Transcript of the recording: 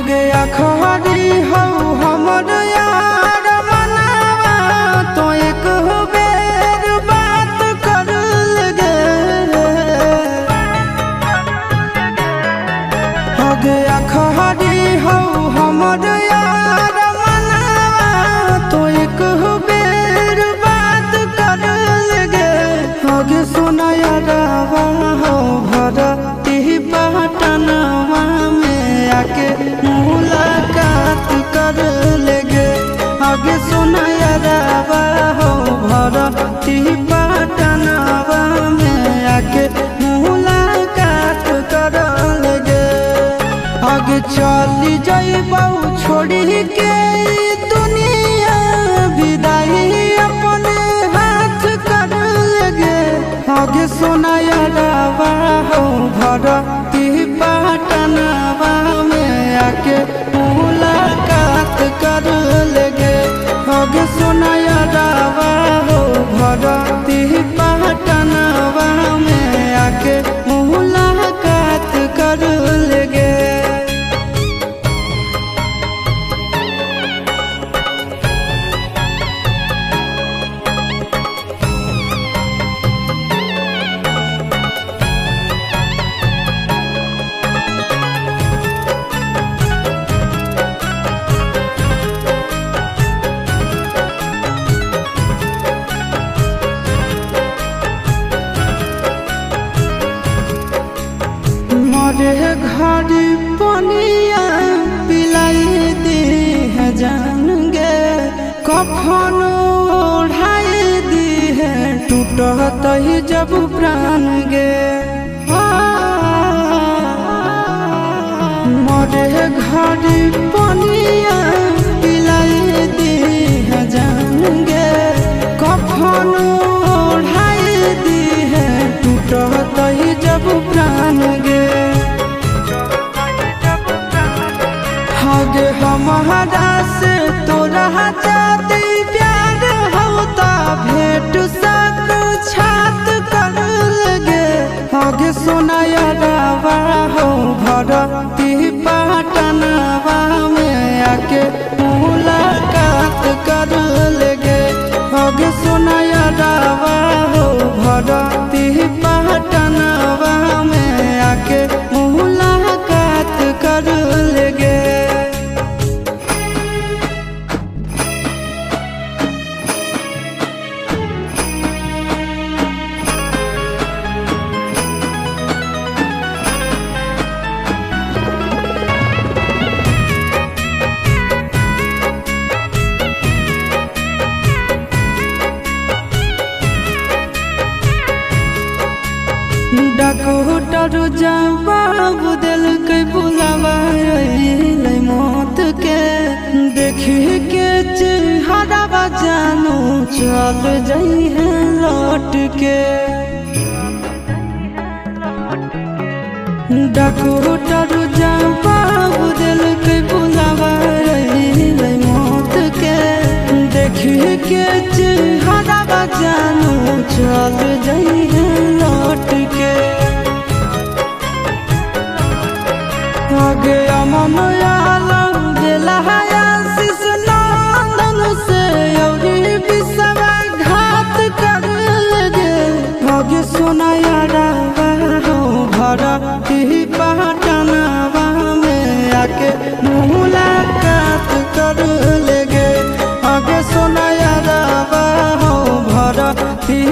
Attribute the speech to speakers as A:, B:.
A: गया खरी हो हमर यार मनावा तो एक बेर बात कर लगे। हो गया खरी हो हमर यार मनावा तो एक बेर बात कर लगे। हो गे सोना यारवा हो भरती पटनवा में आके मुलाकात कर लेगे। आगे सुना यारवा हो भरती पटनवा में आके मुलाकात कर लेगे। आगे चली जाइबौ छोड़ी के दुनिया विदाई अपने हाथ कर लेगे। आगे सोना यारवा हो भरती पटनवा में आके मुलाकात कर लेगे। आगे सोना यारवा हो भरती पटनवा में आके मुलाकात कर लेगे। मरे घर पनिया पिलाई दी है जान गे। कफन ओढ़ाई दी है टूटत ही जब प्राण गे। मरे घर पनिया पिलाई दी है जान गे। कफन ओढ़ाई दी है टूटत ही जब प्राण गे। आगे हमारा से तोरा जाती प्यार होता भेंट साक्षात कर लगे। आगे सोना यारवा हो भरती पटनवा में आके मुलाकात कर लेगे। आगे सोना यारवा हो भरती पटनवा में आके मुलाकात कर लेगे। डॉक्टर जवाब दिल के बुलावा मौत के। देखी के चेहरा जानू चल जाई है लौट के। डॉक्टर जवाब दिल के बुलावा मौत के। देखी के चेहरा जानू चल जाई है लौट के। आगे अमन आलम दिला आशीष नंदन से औरी विश्वासघात कर लगे। आगे सोना यारवा हो भरती पटनवा में आके मुलाकात कर लेगे। आगे सोना यारवा हो भरती